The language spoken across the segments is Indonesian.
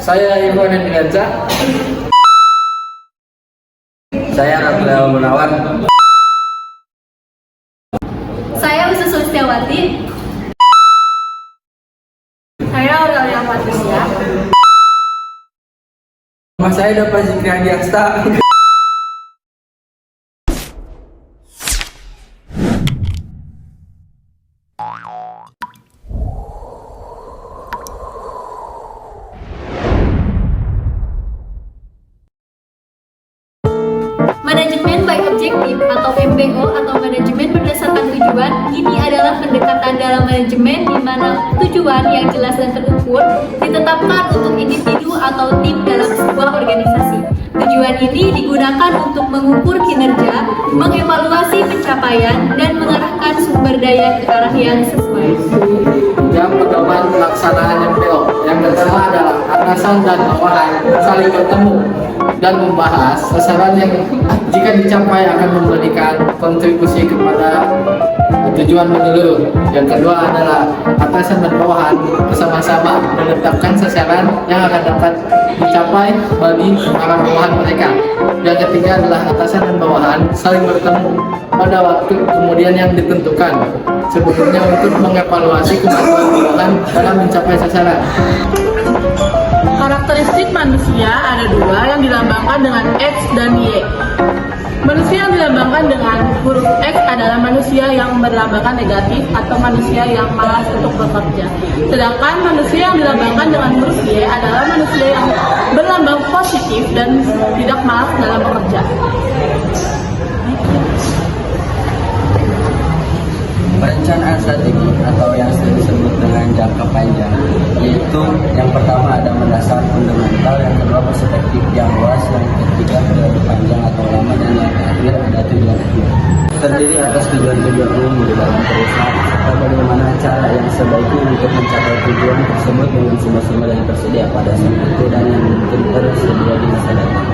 Saya Iwan Hendriansyah. Saya Rafael Gunawan. Saya Usus Sulistiawati. Saya Aurelia Patricia. Nama saya Dapat Zikri Hadiasta. Manajemen by Objective atau MBO atau manajemen berdasarkan tujuan ini adalah pendekatan dalam manajemen di mana tujuan yang jelas dan terukur ditetapkan untuk individu atau tim dalam sebuah organisasi. Tujuan ini digunakan untuk mengukur kinerja, mengevaluasi pencapaian, dan mengarahkan sumber daya ke arah yang sesuai. Yang pedoman pelaksanaan MPO. Yang pertama adalah atasan dan bawahan saling bertemu dan membahas sasaran yang jika dicapai akan memberikan kontribusi kepada tujuan menyeluruh. Yang kedua adalah atasan dan bawahan bersama-sama menetapkan sasaran yang akan dapat dicapai bagi para bawahan mereka. Yang ketiga adalah atasan dan bawahan saling bertemu pada waktu kemudian yang ditentukan, sebetulnya untuk mengevaluasi kemampuan bawahan dalam mencapai sasaran. Karakteristik manusia ada dua yang dilambangkan dengan X dan Y. Manusia yang dilambangkan dengan huruf X adalah manusia yang berlambangkan negatif atau manusia yang malas untuk bekerja. Sedangkan manusia yang dilambangkan dengan huruf Y adalah manusia yang berlambang positif dan tidak malas dalam bekerja. Perencanaan strategi atau yang sering disebut dengan jangka panjang, yaitu yang pertama ada mendasar fundamental, yang kedua perspektif yang luas, yang ketiga periode panjang atau lama, dan yang terakhir ada tujuan akhir. Terdiri atas tujuan-tujuan umum di dalam perusahaan serta bagaimana cara yang sebaiknya untuk mencapai tujuan tersebut dengan sumber-sumber yang tersedia pada saat itu dan yang mungkin tersedia di masa datang.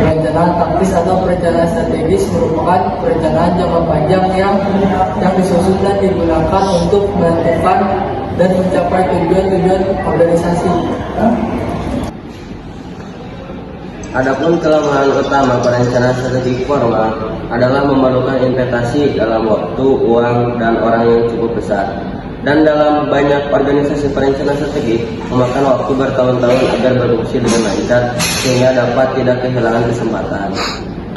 Perencanaan taktis atau perencanaan strategis merupakan perencanaan jangka panjang yang disusun dan digunakan untuk menentukan dan mencapai tujuan-tujuan organisasi. Adapun kelemahan utama perencanaan strategi formal adalah memerlukan investasi dalam waktu, uang, dan orang yang cukup besar. Dan dalam banyak organisasi perencanaan strategi memakan waktu bertahun-tahun agar berfungsi dengan lancar sehingga dapat tidak kehilangan kesempatan.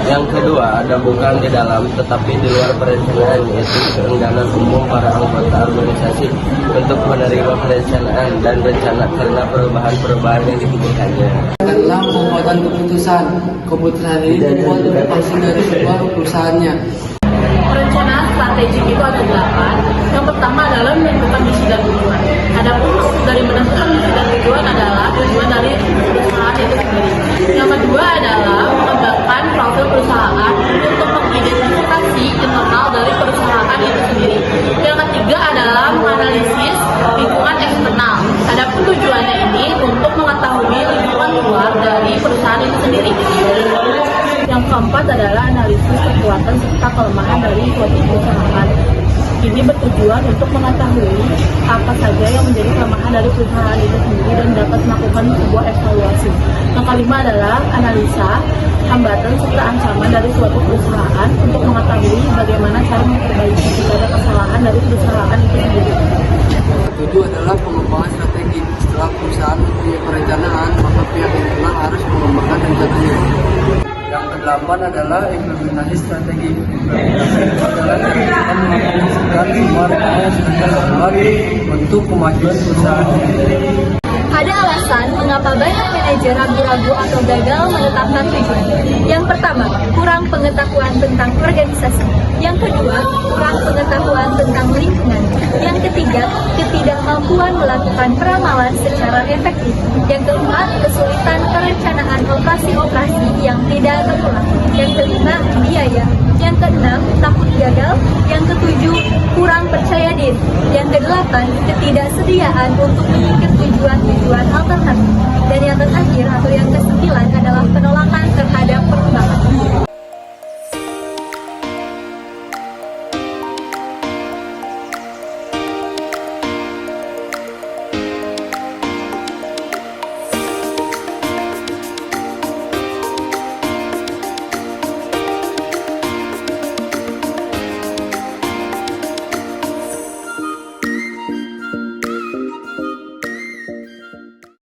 Yang kedua, ada bukan di dalam tetapi di luar perencanaan, yaitu keengganan umum para anggota organisasi untuk menerima perencanaan dan rencana karena perubahan-perubahan yang dibutuhkannya. Dalam pembuatan keputusan ini membuat implementasi dari sebuah perusahaannya. Perencanaan strategi itu ada 8. Yang pertama adalah menentukan misi dan tujuan. Adapun maksud dari menentukan misi dan tujuan adalah tujuan dari perusahaan itu sendiri. Yang kedua adalah mengembangkan profil perusahaan untuk mengidentifikasi internal dari perusahaan itu sendiri. Yang ketiga adalah menganalisis lingkungan eksternal. Adapun tujuannya ini untuk mengetahui lingkungan luar dari perusahaan itu sendiri. Yang keempat adalah analisis kekuatan serta kelemahan dari suatu perusahaan. Ini bertujuan untuk mengetahui apa saja yang menjadi kelemahan dari perusahaan itu sendiri dan dapat melakukan sebuah evaluasi. Yang kelima adalah analisa hambatan serta ancaman dari suatu perusahaan untuk mengetahui bagaimana cara memperbaiki jika ada kesalahan dari perusahaan itu sendiri. Tujuh adalah pengembangan strategi. Setelah perusahaan mempunyai perencanaan, maka pihak internal harus mengembangkan rencananya. Yang kedelapan adalah implementasi strategi. Itu adalah kita mengimplementasikan semua rencana yang sudah dilakukan untuk kemajuan perusahaan. Ada alasan mengapa banyak manajer ragu-ragu atau gagal menetapkan tujuan. Yang pertama, kurang pengetahuan tentang organisasi. Yang kedua, kurang pengetahuan tentang lingkungan. Yang ketiga, ketidakmampuan melakukan peramalan secara efektif. Yang keempat, kesulitan perencanaan operasi-operasi yang tidak terulang. Yang kelima, biaya. Yang keenam, takut gagal. Yang ketujuh, kurang percaya diri. Yang kedelapan, ketidaksediaan untuk memikir tujuan-tujuan alternatif.